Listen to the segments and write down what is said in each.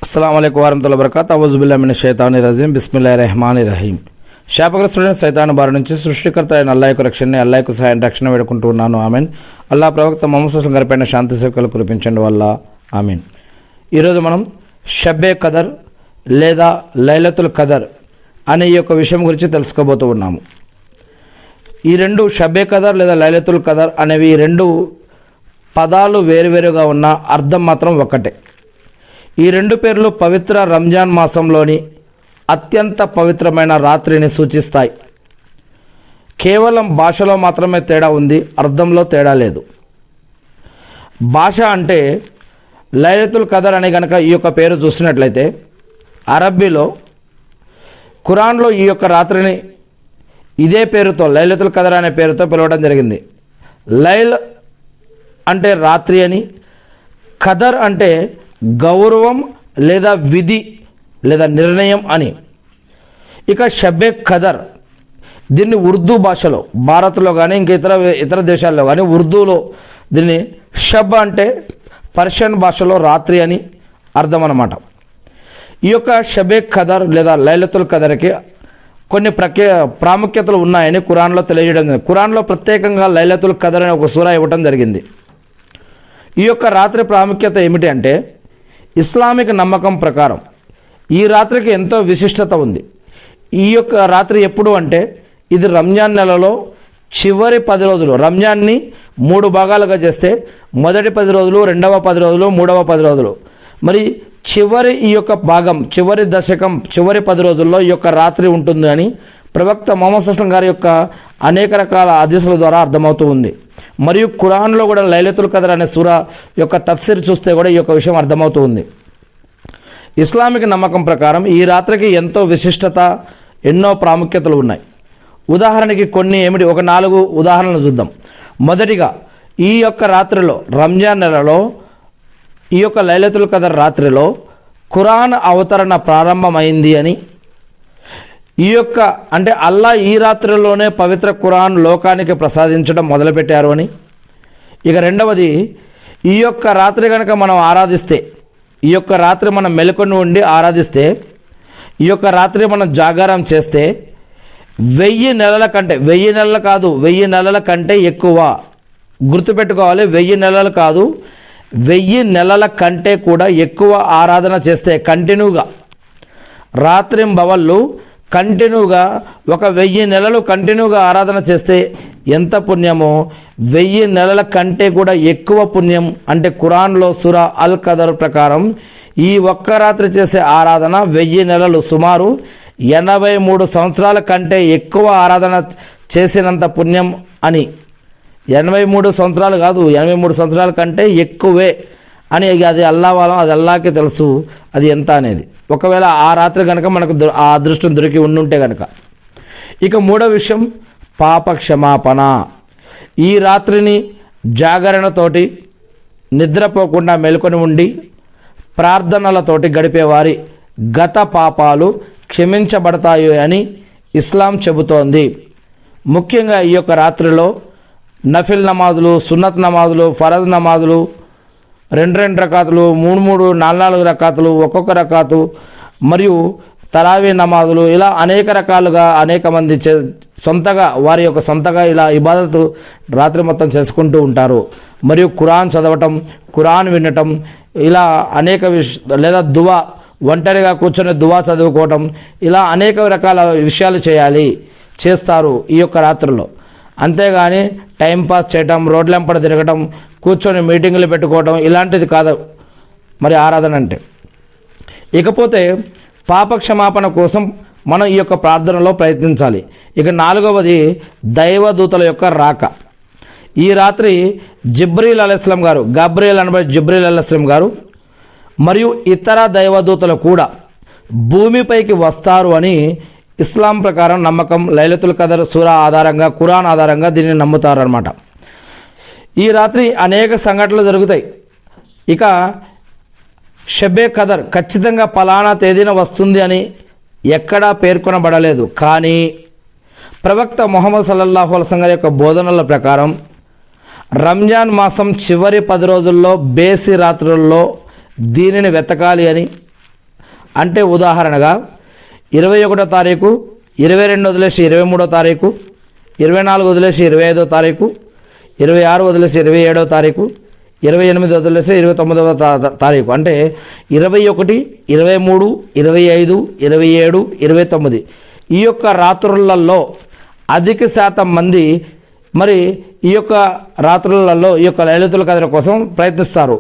అస్సలాము అలైకుం వరహ్మతుల్లాహి వబరకాతుహు. అఊజు బిల్లాహి మినష్ షైతానిర్ రజీం. బిస్మిల్లాహిర్ రహమానిర్ రహీం. శాపగ్రస్తుడైన సైతాను బారి నుంచి సృష్టికర్త అయిన అల్లాహ్ యొక్క రక్షణని, అల్లాహ్ యొక్క సహాయం రక్షణ వేడుకుంటూ ఉన్నాను. ఆమీన్. అల్లాహ్ ప్రవక్త ముహమ్మద్ సల్లల్లాహు అలైహి వసల్లం గారిపైన శాంతి సేవకులు కురిపించండి వల్ల ఆమీన్. ఈరోజు మనం షబ్బే ఖదర్ లేదా లైలతుల్ ఖదర్ అనే ఈ యొక్క విషయం గురించి తెలుసుకోబోతూ ఉన్నాము. ఈ రెండు షబ్బే ఖదర్ లేదా లైలతుల్ ఖదర్ అనేవి ఈ రెండు పదాలు వేరువేరుగా ఉన్న అర్థం మాత్రం ఒక్కటే. ఈ రెండు పేర్లు పవిత్ర రంజాన్ మాసంలోని అత్యంత పవిత్రమైన రాత్రిని సూచిస్తాయి. కేవలం భాషలో మాత్రమే తేడా ఉంది, అర్థంలో తేడా లేదు. భాష అంటే లైలతుల్ ఖదర్ అని కనుక ఈ యొక్క పేరు చూసినట్లయితే అరబ్బీలో ఖురాన్లో ఈ యొక్క రాత్రిని ఇదే పేరుతో లైలతుల్ ఖదర్ అనే పేరుతో పిలవడం జరిగింది. లైల్ అంటే రాత్రి అని, ఖదర్ అంటే గౌరవం లేదా విధి లేదా నిర్ణయం అని. ఇక షబ్బే ఖదర్ దీన్ని ఉర్దూ భాషలో భారత్లో కానీ ఇంకా ఇతర దేశాల్లో కానీ ఉర్దూలో దీన్ని షబ్ అంటే పర్షియన్ భాషలో రాత్రి అని అర్థం అన్నమాట. ఈ యొక్క షబ్బే ఖదర్ లేదా లైలతుల్ ఖదర్కి కొన్ని ప్రాముఖ్యతలు ఉన్నాయని ఖురాన్లో తెలియజేయడం జరిగింది. ఖురాన్లో ప్రత్యేకంగా లైలతుల్ ఖదర్ అనే ఒక సూరా ఇవ్వడం జరిగింది. ఈ యొక్క రాత్రి ప్రాముఖ్యత ఏమిటి అంటే, ఇస్లామిక్ నమ్మకం ప్రకారం ఈ రాత్రికి ఎంతో విశిష్టత ఉంది. ఈ యొక్క రాత్రి ఎప్పుడు అంటే ఇది రంజాన్ నెలలో చివరి 10 రోజులు. రంజాన్ని 3 భాగాలుగా చేస్తే మొదటి 10 రోజులు, రెండవ 10 రోజులు, మూడవ 10 రోజులు. మరి చివరి ఈ యొక్క భాగం, చివరి దశకం, చివరి 10 రోజుల్లో ఈ యొక్క రాత్రి ఉంటుంది అని ప్రవక్త ముహమ్మద్ సల్లల్లాహు అలైహి వసల్లం గారి యొక్క అనేక రకాల హదీసుల ద్వారా అర్థమవుతూ ఉంది. మరియు ఖురాన్లో కూడా లైలతుల్ ఖదర్ అనే సూరా యొక్క తఫ్సీర్ చూస్తే కూడా ఈ యొక్క విషయం అర్థమవుతూ ఉంది. ఇస్లామిక్ నమ్మకం ప్రకారం ఈ రాత్రికి ఎంతో విశిష్టత, ఎన్నో ప్రాముఖ్యతలు ఉన్నాయి. ఉదాహరణకి కొన్ని ఏమిటి, ఒక 4 ఉదాహరణలు చూద్దాం. మొదటిగా ఈ యొక్క రాత్రిలో రంజాన్ నెలలో ఈ యొక్క లైలతుల్ ఖదర్ రాత్రిలో ఖురాన్ అవతరణ ప్రారంభమైంది అని, ఈ యొక్క అంటే అల్లాహ్ ఈ రాత్రిలోనే పవిత్ర ఖురాన్ లోకానికి ప్రసాదించడం మొదలుపెట్టారు అని. ఇక రెండవది, ఈ యొక్క రాత్రి కనుక మనం ఆరాధిస్తే, ఈ యొక్క రాత్రి మనం మెలకొని ఉండి ఆరాధిస్తే, ఈ యొక్క రాత్రి మనం జాగారం చేస్తే 1000 నెలల కంటే, 1000 నెలలు కాదు, 1000 నెలల కంటే ఎక్కువ, గుర్తుపెట్టుకోవాలి, 1000 నెలలు కాదు, 1000 నెలల కంటే కూడా ఎక్కువ ఆరాధన చేస్తే, కంటిన్యూగా రాత్రింబవళ్ళు కంటిన్యూగా 1000 నెలలు కంటిన్యూగా ఆరాధన చేస్తే ఎంత పుణ్యమో, 1000 నెలల కంటే కూడా ఎక్కువ పుణ్యం. అంటే ఖురాన్లో సూరా అల్ ఖదర్ ప్రకారం ఈ ఒక్క రాత్రి చేసే ఆరాధన 1000 నెలలు, సుమారు 83 సంవత్సరాల కంటే ఎక్కువ ఆరాధన చేసినంత పుణ్యం అని. 83 సంవత్సరాలు కాదు, 83 సంవత్సరాల కంటే ఎక్కువే అని. అది అది అల్లాహ్కి తెలుసు అది ఎంత అనేది. ఒకవేళ ఆ రాత్రి కనుక మనకు ఆ అదృష్టం దొరికి ఉండుంటే కనుక. ఇక మూడో విషయం, పాప క్షమాపణ. ఈ రాత్రిని జాగరణతోటి, నిద్రపోకుండా మేల్కొని ఉండి ప్రార్థనలతోటి గడిపేవారి గత పాపాలు క్షమించబడతాయి అని ఇస్లాం చెబుతోంది. ముఖ్యంగా ఈ యొక్క రాత్రిలో నఫిల్ నమాజులు, సున్నత్ నమాజులు, ఫరజ్ నమాజులు, 2 రకాతులు, 3 4 రకాతులు, ఒక్కొక్క రకాతు, మరియు తరావీ నమాజులు, ఇలా అనేక రకాలుగా అనేక మంది సొంతగా వారి యొక్క సొంతగా ఇలా ఇబాదతు రాత్రి మొత్తం చేసుకుంటూ ఉంటారు. మరియు ఖురాన్ చదవటం, ఖురాన్ వినటం, ఇలా అనేక లేదా దువా, ఒంటరిగా కూర్చొని దువా చదువుకోవటం, ఇలా అనేక రకాల విషయాలు చేస్తారు ఈ యొక్క రాత్రిలో. అంతేగాని టైంపాస్ చేయటం, రోడ్లెంపడ తిరగటం, కూర్చొని మీటింగులు పెట్టుకోవటం ఇలాంటిది కాదు మరి ఆరాధన అంటే. ఇకపోతే పాప క్షమాపణ కోసం మనం ఈ యొక్క ప్రార్థనలో ప్రయత్నించాలి. ఇక 4వది, దైవదూతల యొక్క రాక. ఈ రాత్రి జిబ్రీల్ అలైహిస్సలాం గారు, గబ్రియల్ అనబడే జిబ్రీల్ అలైహిస్సలాం గారు మరియు ఇతర దైవదూతలు కూడా భూమిపైకి వస్తారు అని ఇస్లాం ప్రకారం నమ్మకం. లైలతుల్ ఖదర్ సూరా ఆధారంగా, ఖురాన్ ఆధారంగా దీన్ని నమ్ముతారన్నమాట. ఈ రాత్రి అనేక సంఘటనలు జరుగుతాయి. ఇక షబ్బే ఖదర్ ఖచ్చితంగా పలానా తేదీన వస్తుంది అని ఎక్కడా పేర్కొనబడలేదు. కానీ ప్రవక్త ముహమ్మద్ సల్లల్లాహు అలైహి వసల్లం యొక్క బోధనల ప్రకారం రంజాన్ మాసం చివరి 10 రోజుల్లో బేసి రాత్రుల్లో దీనిని వెతకాలి అని, అంటే ఉదాహరణగా 21వ తారీఖు, 22 వదిలేసి 23వ తారీఖు, 24 వదిలేసి 25వ తారీఖు, 26 వదిలేసి 27వ తారీఖు, 28 వదిలేసి 29వ తారీఖు. అంటే 21, 23, 25, 27, 29 ఈ యొక్క రాత్రులలో అధిక శాతం మంది మరి ఈ యొక్క రాత్రులలో ఈ యొక్క లైలతుల్ ఖద్ర్ కోసం ప్రయత్నిస్తారు.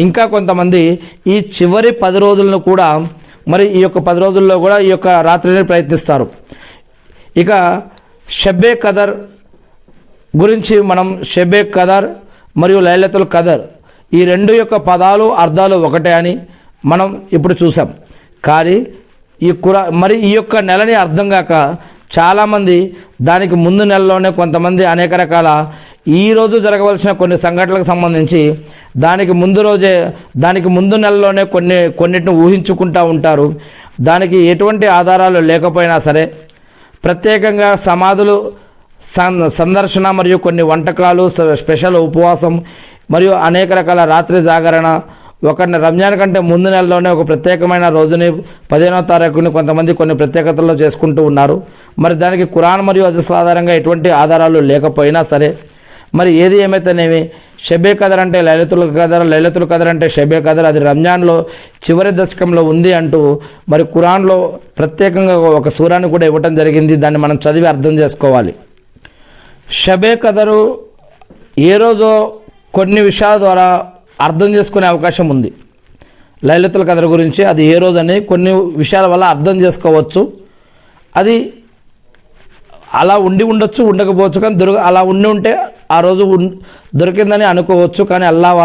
ఇంకా కొంతమంది ఈ చివరి 10 రోజులను కూడా మరి ఈ యొక్క 10 రోజుల్లో కూడా ఈ యొక్క రాత్రిని ప్రయత్నిస్తారు. ఇక షబ్బే ఖదర్ గురించి మనం షబ్బే ఖదర్ మరియు లైలతుల్ ఖదర్ ఈ రెండు యొక్క పదాలు అర్థాలు ఒకటే అని మనం ఇప్పుడు చూసాం. కానీ మరి ఈ యొక్క నెలని అర్థం కాక చాలామంది దానికి ముందు నెలలోనే కొంతమంది అనేక రకాల ఈరోజు జరగవలసిన కొన్ని సంఘటనలకు సంబంధించి దానికి ముందు నెలలోనే కొన్నిటిని ఊహించుకుంటూ ఉంటారు. దానికి ఎటువంటి ఆధారాలు లేకపోయినా సరే ప్రత్యేకంగా సమాధులు సందర్శన మరియు కొన్ని వంటకాలు, స్పెషల్ ఉపవాసం మరియు అనేక రకాల రాత్రి జాగరణ, రంజాన్ కంటే ముందు నెలలోనే ఒక ప్రత్యేకమైన రోజుని 15వ తారీఖుని కొంతమంది కొన్ని ప్రత్యేకతల్లో చేసుకుంటూ ఉన్నారు. మరి దానికి ఖురాన్ మరియు హదీసుల ఆధారంగా ఎటువంటి ఆధారాలు లేకపోయినా సరే మరి ఏది ఏమైతేనేమి షబ్బే ఖదర్ అంటే లైలతుల్ ఖదర్ అంటే షబ్బే ఖదర్ అది రంజాన్లో చివరి దశకంలో ఉంది అంటూ మరి ఖురాన్లో ప్రత్యేకంగా ఒక సూరాన్ని కూడా ఇవ్వటం జరిగింది. దాన్ని మనం చదివి అర్థం చేసుకోవాలి. షబ్బే ఖదరు ఏ రోజో కొన్ని విషయాల ద్వారా అర్థం చేసుకునే అవకాశం ఉంది. లైలతుల్ ఖదర్ గురించి అది ఏ రోజని కొన్ని విషయాల వల్ల అర్థం చేసుకోవచ్చు. అది అలా ఉండొచ్చు, ఉండకపోవచ్చు. కానీ అలా ఉంటే ఆ రోజు దొరికిందని అనుకోవచ్చు. కానీ అల్లాహ్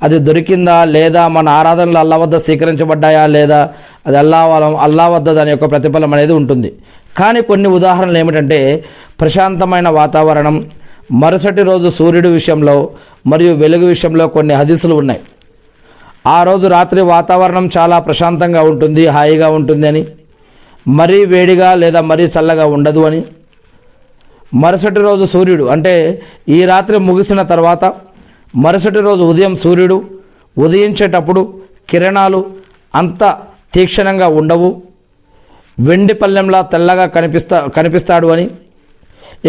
అది దొరికిందా లేదా, మన ఆరాధనలు అల్లాహ్ వద్ద స్వీకరించబడ్డాయా లేదా, అది అల్లాహ్ వద్ద దాని యొక్క ప్రతిఫలం అనేది ఉంటుంది. కానీ కొన్ని ఉదాహరణలు ఏమిటంటే ప్రశాంతమైన వాతావరణం, మరుసటి రోజు సూర్యుడి విషయంలో మరియు వెలుగు విషయంలో కొన్ని హదీసులు ఉన్నాయి. ఆ రోజు రాత్రి వాతావరణం చాలా ప్రశాంతంగా ఉంటుంది, హాయిగా ఉంటుంది అని, మరీ వేడిగా లేదా మరీ చల్లగా ఉండదు అని. మరుసటి రోజు సూర్యుడు అంటే ఈ రాత్రి ముగిసిన తర్వాత మరుసటి రోజు ఉదయం సూర్యుడు ఉదయించేటప్పుడు కిరణాలు అంత తీక్షణంగా ఉండవు, వెండి పళ్ళెంలా తెల్లగా కనిపిస్తాడు అని.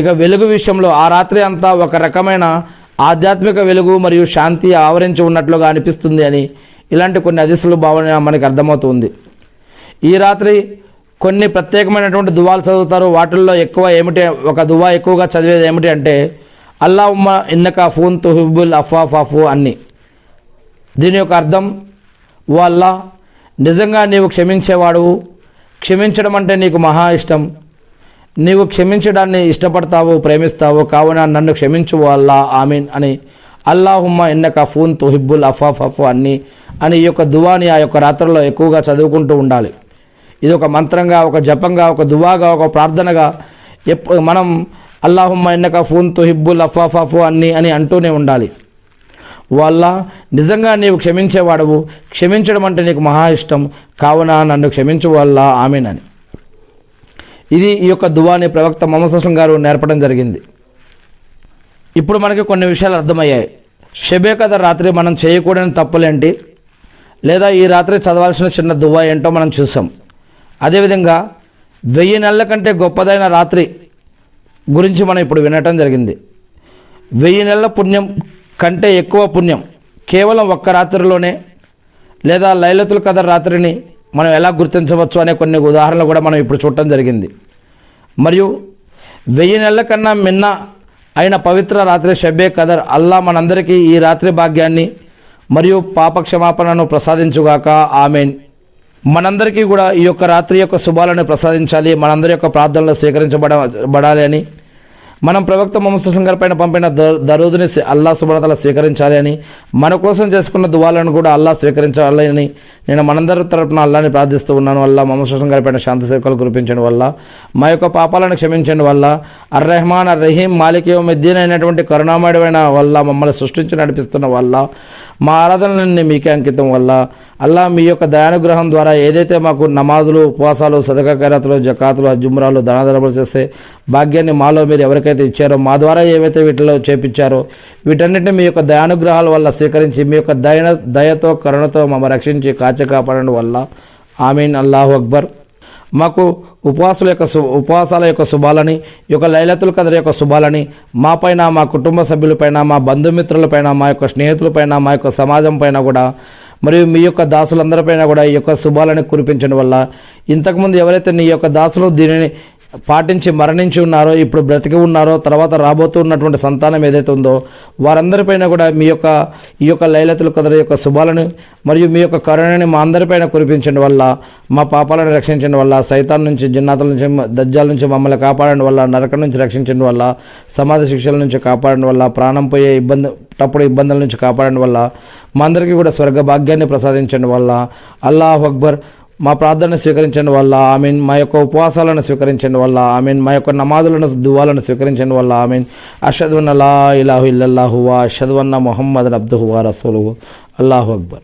ఇక వెలుగు విషయంలో ఆ రాత్రి అంతా ఒక రకమైన ఆధ్యాత్మిక వెలుగు మరియు శాంతి ఆవరించి ఉన్నట్లుగా అనిపిస్తుంది అని ఇలాంటి కొన్ని హదీసుల భావన మనకు అర్థమవుతుంది. ఈ రాత్రి కొన్ని ప్రత్యేకమైనటువంటి దువాలు చదువుతారు. వాటిల్లో ఒక దువా ఎక్కువగా చదివేది ఏమిటి అంటే అల్లాహుమ్మ ఇన్నక అఫూన్ తుహిబ్బుల్ అఫ్వా ఫాఫు అన్ని. దీని యొక్క అర్థం, ఓ అల్లాహ్ నిజంగా నీవు క్షమించేవాడువు, క్షమించడం అంటే నీకు మహా ఇష్టం, నీవు క్షమించడాన్ని ఇష్టపడతావు, ప్రేమిస్తావు, కావున నన్ను క్షమించు అల్లాహ్ ఆమీన్ అని అల్లాహుమ్మ ఇన్నక అఫూన్ తుహిబ్బుల్ అఫ్వా ఫాఫు అన్ని అని ఈ యొక్క దువాని ఆ యొక్క రాత్రుల్లో ఎక్కువగా చదువుకుంటూ ఉండాలి. ఇది ఒక మంత్రంగా, ఒక జపంగా, ఒక దువాగా, ఒక ప్రార్థనగా మనం అల్లాహుమ్మ ఇన్నక అఫూన్ తుహిబ్బుల్ అఫ్వా ఫాఫు అన్ని అని అంటూనే ఉండాలి. వల్ల నిజంగా నీవు క్షమించేవాడవు, క్షమించడం అంటే నీకు మహా ఇష్టం, కావున నన్ను క్షమించు అల్లాహ్ ఆమీన్ అని. ఇది ఈ యొక్క దువాని ప్రవక్త ముహమ్మద్ సల్లల్లాహు అలైహి వసల్లం గారు నేర్పడం జరిగింది. ఇప్పుడు మనకి కొన్ని విషయాలు అర్థమయ్యాయి. షబ్బే ఖదర్ రాత్రి మనం చేయకూడని తప్పులేంటి, లేదా ఈ రాత్రి చదవాల్సిన చిన్న దువా ఏంటో మనం చూసాం. అదేవిధంగా 1000 నెలల కంటే గొప్పదైన రాత్రి గురించి మనం ఇప్పుడు వినటం జరిగింది. 1000 నెలల పుణ్యం కంటే ఎక్కువ పుణ్యం కేవలం ఒక్క రాత్రిలోనే, లేదా లైలతుల్ ఖదర్ రాత్రిని మనం ఎలా గుర్తించవచ్చు అనే కొన్ని ఉదాహరణలు కూడా మనం ఇప్పుడు చూడటం జరిగింది. మరియు 1000 నెలల కన్నా మిన్న అయిన పవిత్ర రాత్రి షబ్బే ఖదర్. అల్లాహ్ మనందరికీ ఈ రాత్రి భాగ్యాన్ని మరియు పాప క్షమాపణను ప్రసాదించుగాక ఆమేన్. మనందరికీ కూడా ఈ యొక్క రాత్రి యొక్క శుభాలను ప్రసాదించాలి, మనందరి యొక్క ప్రార్థనలు స్వీకరించబడాలి అని, మనం ప్రవక్త ముహమ్మద్ సల్లల్లాహు అలైహి వసల్లం గారి పైన పంపిన దరూదుని అల్లాహ్ సుబ్హానహు వ తఆలా స్వీకరించాలి అని, మన కోసం చేసుకున్న దువాలను కూడా అల్లాహ్ స్వీకరించాలి అని నేను మనందరి తరపున అల్లాహ్ని ప్రార్థిస్తూ ఉన్నాను. అల్లాహ్ ముహమ్మద్ సల్లల్లాహు అలైహి వసల్లం గారి పైన శాంతి సేవకులు కురిపించండి వల్ల, మా యొక్క పాపాలను క్షమించండి వల్ల, అర్ రెహమాన్ అర్ రహీం మాలిక్ యౌమిద్దీన్ అయినటువంటి కరుణామయుడైన వల్ల, మమ్మల్ని సృష్టించి నడిపిస్తున్న వల్ల, మా ఆరాధనలన్నీ మీకే అంకితం వల్ల, అల్లాహ్ మీ యొక్క దయానుగ్రహం ద్వారా ఏదైతే మాకు నమాజులు, ఉపవాసాలు, సదకా ఖైరాతులు, జకాతులు, హజ్జుమ్రాలు, దానధర్మాలు చేసే భాగ్యాన్ని మాలో మీరు ఎవరికైతే ఇచ్చారో, మా ద్వారా ఏవైతే వీటిలో చేపించారో వీటన్నిటిని మీ యొక్క దయానుగ్రహాల వల్ల స్వీకరించి మీ యొక్క దయతో కరుణతో మమ్మల్ని రక్షించి కాపాడడం వల్ల ఆమీన్. అల్లాహు అక్బర్. మాకు ఉపవాసాల యొక్క శుభాలని, ఈ యొక్క లైలతుల్ ఖద్ర్ యొక్క శుభాలని మా పైన, మా కుటుంబ సభ్యులపైన, మా బంధుమిత్రులపైన, మా యొక్క స్నేహితులపైన, మా యొక్క సమాజం పైన కూడా, మరియు మీ యొక్క దాసులందరిపైన కూడా ఈ యొక్క శుభాలని కురిపించడం వల్ల, ఇంతకుముందు ఎవరైతే నీ యొక్క దాసులు దీనిని పాటించి మరణించి ఉన్నారో, ఇప్పుడు బ్రతికి ఉన్నారో, తర్వాత రాబోతున్నటువంటి సంతానం ఏదైతే ఉందో వారందరిపైన కూడా ఈ యొక్క లైలతుల్ ఖద్ర్ యొక్క శుభాలను మరియు మీ యొక్క కరుణని మా అందరిపైన కురిపించడం వల్ల, మా పాపాలను రక్షించడం వల్ల, సైతాన్ నుంచి, జిన్నాతుల నుంచి, దజ్జాల నుంచి మమ్మల్ని కాపాడడం వల్ల, నరకం నుంచి రక్షించడం వల్ల, సమాధి శిక్షల నుంచి కాపాడడం వల్ల, ప్రాణం పోయే ఇబ్బందుల నుంచి కాపాడడం వల్ల, మా అందరికీ కూడా స్వర్గ భాగ్యాన్ని ప్రసాదించడం వల్ల, అల్లాహు అక్బర్. మా ప్రార్థన స్వీకరించడం వల్ల ఆమీన్. మా యొక్క ఉపవాసాలను స్వీకరించడం వల్ల ఆమీన్. మా యొక్క నమాజులను, దువాలను స్వీకరించడం వల్ల ఆమీన్. అషహదు అన్న లా ఇలాహు ఇల్లల్లాహు వ అషహదు అన్న ముహమ్మదన్ అబ్దుహు వ రసూలుహు. అల్లాహు అక్బర్.